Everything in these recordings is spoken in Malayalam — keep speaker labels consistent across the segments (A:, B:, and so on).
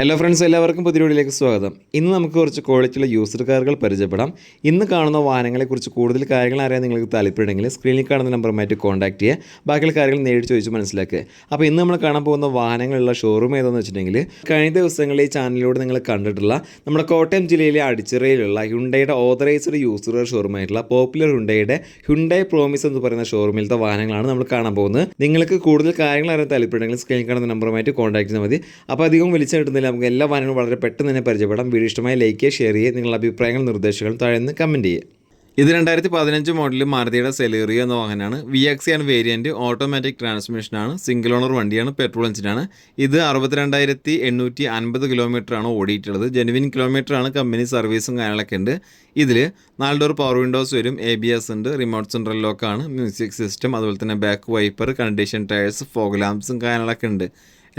A: ഹലോ ഫ്രണ്ട്സ്, എല്ലാവർക്കും പുതിയ വീഡിയോയിലേക്ക് സ്വാഗതം. ഇന്ന് നമുക്ക് കുറച്ച് ക്വാളിറ്റിയുള്ള യൂസർ കാറുകൾ പരിചയപ്പെടാം. ഇന്ന് കാണുന്ന വാഹനങ്ങളെക്കുറിച്ച് കൂടുതൽ കാര്യങ്ങൾ അറിയാൻ നിങ്ങൾക്ക് താല്പര്യമുണ്ടെങ്കിൽ സ്ക്രീനിൽ കാണുന്ന നമ്പറുമായിട്ട് കോൺടാക്ട് ചെയ്യുക. ബാക്കിയുള്ള കാര്യങ്ങൾ നേരിട്ട് ചോദിച്ച് മനസ്സിലാക്കുക. അപ്പോൾ ഇന്ന് നമ്മൾ കാണാൻ പോകുന്ന വാഹനങ്ങളുള്ള ഷോറൂം ഏതെന്ന് വെച്ചിട്ടുണ്ടെങ്കിൽ, കഴിഞ്ഞ ദിവസങ്ങളിൽ ഈ ചാനലിലൂടെ നിങ്ങൾ കണ്ടിട്ടുള്ള നമ്മുടെ കോട്ടയം ജില്ലയിലെ അടിച്ചിറയിലുള്ള ഹ്യുണ്ടയുടെ ഓതറൈസ്ഡ് യൂസർ ഷോറൂമായിട്ടുള്ള പോപ്പുലർ ഹ്യുണ്ടൈ പ്രോമിസ് എന്ന് പറയുന്ന ഷോറൂമിലത്തെ വാഹനങ്ങളാണ് നമ്മൾ കാണാൻ പോകുന്നത്. നിങ്ങൾക്ക് കൂടുതൽ കാര്യങ്ങൾ അറിയാൻ താല്പര്യമുണ്ടെങ്കിൽ സ്ക്രീനിൽ കാണുന്ന നമ്പറുമായിട്ട് കോൺടാക്ട് ചെയ്താൽ മതി. അപ്പോൾ അധികം വിളിച്ചിട്ടുണ്ടെങ്കിൽ നമുക്ക് എല്ലാ വാഹനങ്ങളും വളരെ പെട്ടെന്ന് തന്നെ പരിചയപ്പെടാം. വീഡിയോ ഇഷ്ടമായി ലൈക്ക് ചെയ്യുക, ഷെയർ ചെയ്യുക, നിങ്ങളുടെ അഭിപ്രായങ്ങളും നിർദ്ദേശങ്ങളും താഴെ നിന്ന് കമൻറ്റ് ചെയ്യുക. ഇത് 2015 മോഡൽ മാരുതിയുടെ സെലേറിയോ എന്ന വാഹനമാണ്. VX ആണ് വേരിയൻറ്റ്. ഓട്ടോമാറ്റിക് ട്രാൻസ്മിഷനാണ്. സിംഗിൾ ഓണർ വണ്ടിയാണ്. പെട്രോൾ എഞ്ചിനാണ്. ഇത് 62,850 കിലോമീറ്ററാണ് ഓടിയിട്ടുള്ളത്. ജെനുവിൻ കിലോമീറ്ററാണ്. കമ്പനി സർവീസും കാര്യങ്ങളൊക്കെ ഉണ്ട്. ഇതിൽ 4 ഡോർ പവർ വിൻഡോസ് വരും. ABS ഉണ്ട്. റിമോട്ട് സെൻട്രൽ ലോക്കാണ്. മ്യൂസിക് സിസ്റ്റം, അതുപോലെ തന്നെ back wiper, condition tyres, fog ലാംപ്സും കാര്യങ്ങളൊക്കെ ഉണ്ട്.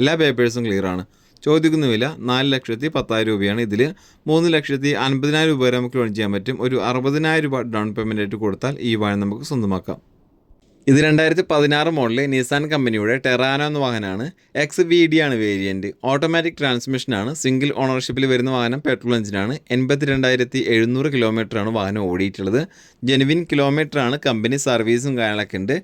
A: എല്ലാ പേപ്പേഴ്സും ക്ലിയറാണ്. ചോദിക്കുന്ന വില 4,10,000 രൂപയാണ്. ഇതിൽ 3,50,000 രൂപ വരെ നമുക്ക് ലോൺ ചെയ്യാൻ പറ്റും. ഒരു 60,000 രൂപ ഡൗൺ പേയ്മെൻ്റ് ആയിട്ട് കൊടുത്താൽ ഈ വാഹനം നമുക്ക് സ്വന്തമാക്കാം. ഇത് 2016 മോഡൽ നിസാൻ കമ്പനിയുടെ ടെറാനോ എന്ന വാഹനമാണ്. XVD ആണ് വേരിയൻറ്റ്. ഓട്ടോമാറ്റിക് ട്രാൻസ്മിഷനാണ്. സിംഗിൾ ഓണർഷിപ്പിൽ വരുന്ന വാഹനം. പെട്രോൾ എഞ്ചിനാണ്. 82,700 കിലോമീറ്ററാണ് വാഹനം ഓടിയിട്ടുള്ളത്. ജെനുവിൻ കിലോമീറ്ററാണ്. കമ്പനി സർവീസും കാര്യങ്ങളൊക്കെ ഉണ്ട്.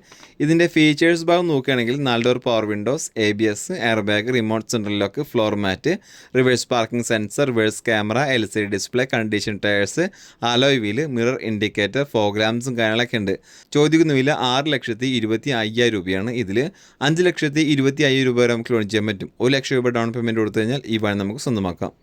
A: ഇതിൻ്റെ ഫീച്ചേഴ്സ് ഭാഗം നോക്കുകയാണെങ്കിൽ 4 door power windows, ABS, air bag, remote central lock, floor mat, reverse parking sensor, reverse camera, LCD display, condition tyres, alloy wheel, mirror indicator, fog ലാംപ്സും കാര്യങ്ങളൊക്കെ ഉണ്ട്. ചോദിക്കുന്ന വില 6,25,000 രൂപയാണ്. ഇതിൽ 5,25,000 രൂപ വരെ നമുക്ക് ലോൺ ചെയ്യാൻ പറ്റും. 1 ലക്ഷം രൂപ ഡൗൺ പേയ്മെൻറ്റ് കൊടുത്തു കഴിഞ്ഞാൽ ഈ വാഹനം നമുക്ക് സ്വന്തമാക്കാം.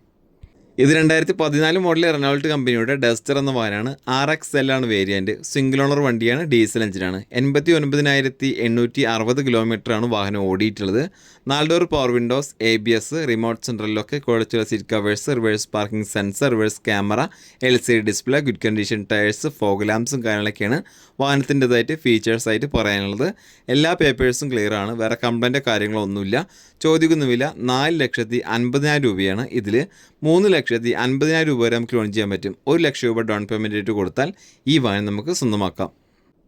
A: ഇത് 2014 മോഡൽ റെനോൾട്ട് കമ്പനിയുടെ ഡസ്റ്റർ എന്ന വാഹനമാണ്. RXL ആണ് വേരിയൻറ്റ്. സിംഗിൾ ഓണർ വണ്ടിയാണ്. ഡീസൽ എഞ്ചിനാണ്. 89,860 കിലോമീറ്ററാണ് വാഹനം ഓടിയിട്ടുള്ളത്. 4 door power windows, ABS, remote central lock, ക്വാളിറ്റിയുള്ള seat covers, reverse parking sensor, reverse camera, LCD display, good condition tyres, fog ലാംപ്സും കാര്യങ്ങളൊക്കെയാണ് വാഹനത്തിൻ്റെതായിട്ട് ഫീച്ചേഴ്സായിട്ട് പറയാനുള്ളത്. എല്ലാ പേപ്പേഴ്സും ക്ലിയർ ആണ്. വേറെ കംപ്ലൈൻറ്റോ കാര്യങ്ങളൊന്നുമില്ല. ചോദിക്കുന്ന വില 4,50,000 രൂപയാണ്. ഇതിൽ 3,50,000 രൂപ വരെ നമുക്ക് ലോൺ ചെയ്യാൻ പറ്റും. 1 ലക്ഷം രൂപ ഡൗൺ പേയ്മെൻറ്റ് ആയിട്ട് കൊടുത്താൽ ഈ വാഹനം നമുക്ക് സ്വന്തമാക്കാം.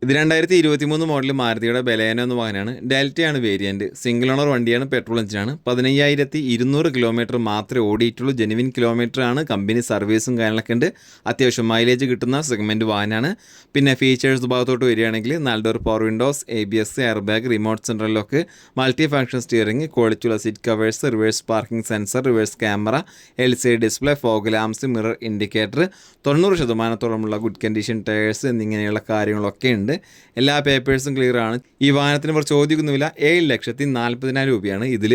A: ഇത് 2023 മോഡൽ മാരുതിയുടെ ബലേനോ എന്ന വാഹനമാണ്. ഡെൽറ്റയാണ് വേരിയൻറ്റ്. സിംഗിൾ ഓണർ വണ്ടിയാണ്. പെട്രോൾ എഞ്ചിനാണ്. 15,200 കിലോമീറ്റർ മാത്രമേ ഓടിയിട്ടുള്ളൂ. ജെനുവിൻ കിലോമീറ്ററാണ്. കമ്പനി സർവീസും കാര്യങ്ങളൊക്കെ ഉണ്ട്. അത്യാവശ്യം മൈലേജ് കിട്ടുന്ന സെഗ്മെൻറ്റ് വാഹനമാണ്. പിന്നെ ഫീച്ചേഴ്സ് ഭാഗത്തോട്ട് വരികയാണെങ്കിൽ 4 door power windows, ABS, air bag, remote central lock, multi function steering, ക്വാളിറ്റിയുള്ള seat covers, reverse parking sensor, reverse camera, LCD display, fog lamps, mirror indicator, 90%-ഓളമുള്ള ഗുഡ് കണ്ടീഷൻ ടയേഴ്സ് എന്നിങ്ങനെയുള്ള കാര്യങ്ങളൊക്കെ ഉണ്ട്. എല്ലാ പേപ്പേഴ്സും ക്ലിയർ ആണ്. ഈ വാഹനത്തിന് ഇവർ ചോദിക്കുന്നില്ല 7,40,000 രൂപയാണ്. ഇതിൽ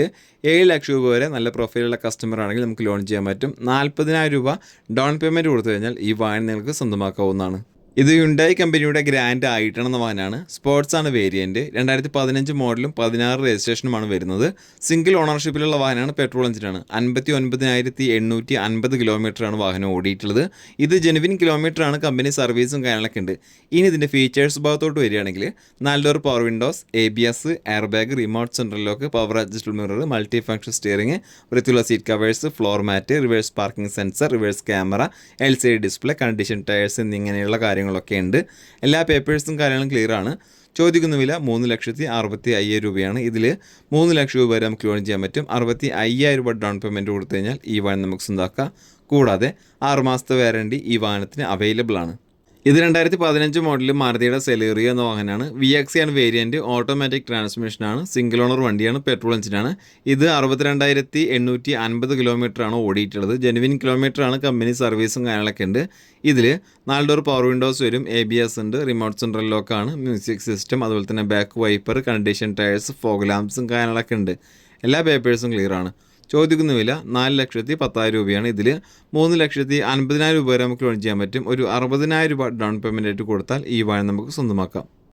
A: 7 ലക്ഷം രൂപ വരെ നല്ല പ്രൊഫൈലുള്ള കസ്റ്റമർ ആണെങ്കിൽ നമുക്ക് ലോൺ ചെയ്യാൻ പറ്റും. 40,000 രൂപ ഡൗൺ പേയ്മെൻറ്റ് കൊടുത്തു കഴിഞ്ഞാൽ ഈ വാഹനം നിങ്ങൾക്ക് സ്വന്തമാക്കാവുന്നതാണ്. ഇത് ഹ്യുണ്ടായി കമ്പനിയുടെ ഗ്രാൻഡ് ഐട്ടൺ എന്ന വാഹനമാണ്. സ്പോർട്സ് ആണ് വേരിയൻറ്റ്. 2015 മോഡലും 16 രജിസ്ട്രേഷനുമാണ് വരുന്നത്. സിംഗിൾ ഓണർഷിപ്പിലുള്ള വാഹനമാണ്. പെട്രോൾ എഞ്ചിനാണ്. 59,850 കിലോമീറ്ററാണ് വാഹനം ഓടിയിട്ടുള്ളത്. ഇത് ജെനുവിൻ കിലോമീറ്ററാണ്. കമ്പനി സർവീസും കാര്യങ്ങളൊക്കെ ഉണ്ട്. ഇനി ഇതിൻ്റെ ഫീച്ചേഴ്സ് ഭാഗത്തോട്ട് വരികയാണെങ്കിൽ 4 door power windows, ABS, air bag, remote central lock, power adjustable mirror, multi function steering, വൃത്തിയുള്ള seat covers, floor mat, reverse parking sensor, reverse camera, LCD display, condition tyres എന്നിങ്ങനെയുള്ള കാര്യങ്ങളൊക്കെ ഉണ്ട്. എല്ലാ പേപ്പേഴ്സും കാര്യങ്ങളും ക്ലിയർ ആണ്. ചോദിക്കുന്ന വില 3,65,000 രൂപയാണ്. ഇതിൽ 3 ലക്ഷം രൂപ വരെ നമുക്ക് ലോൺ ചെയ്യാൻ പറ്റും. 65,000 രൂപ ഡൗൺ പേയ്മെൻറ്റ് കൊടുത്തു കഴിഞ്ഞാൽ ഈ വാഹനം നമുക്ക് സ്വന്തമാക്കാം. കൂടാതെ 6 മാസത്തെ വാറണ്ടി ഈ വാഹനത്തിന് അവൈലബിൾ ആണ്. ഇത് 2015 മോഡൽ മാരുതിയുടെ സെലേറിയോ എന്ന വാഹനമാണ്. VX ആണ് വേരിയൻറ്റ്. ഓട്ടോമാറ്റിക് ട്രാൻസ്മിഷനാണ്. സിംഗിൾ ഓണർ വണ്ടിയാണ്. പെട്രോൾ എഞ്ചിനാണ്. ഇത് 62,850 കിലോമീറ്ററാണ് ഓടിയിട്ടുള്ളത്. ജെനുവിൻ കിലോമീറ്ററാണ്. കമ്പനി സർവീസും കാര്യങ്ങളൊക്കെ ഉണ്ട്. ഇതിൽ 4 ഡോർ പവർ വിൻഡോസ് വരും. ABS ഉണ്ട്. റിമോട്ട് സെൻട്രൽ ലോക്കാണ്. മ്യൂസിക് സിസ്റ്റം, അതുപോലെ തന്നെ back wiper, condition tyres, fog ലാംപ്സും കാര്യങ്ങളൊക്കെ ഉണ്ട്. എല്ലാ പേപ്പേഴ്സും ക്ലിയർ ആണ്. ചോദിക്കുന്ന വില 4,10,000 രൂപയാണ്. ഇതിൽ 3,50,000 രൂപ വരെ നമുക്ക് ലോൺ ചെയ്യാൻ പറ്റും. ഒരു 60,000 രൂപ ഡൗൺ പേയ്മെൻറ്റ് ആയിട്ട് കൊടുത്താൽ ഈ വാഹനം നമുക്ക് സ്വന്തമാക്കാം.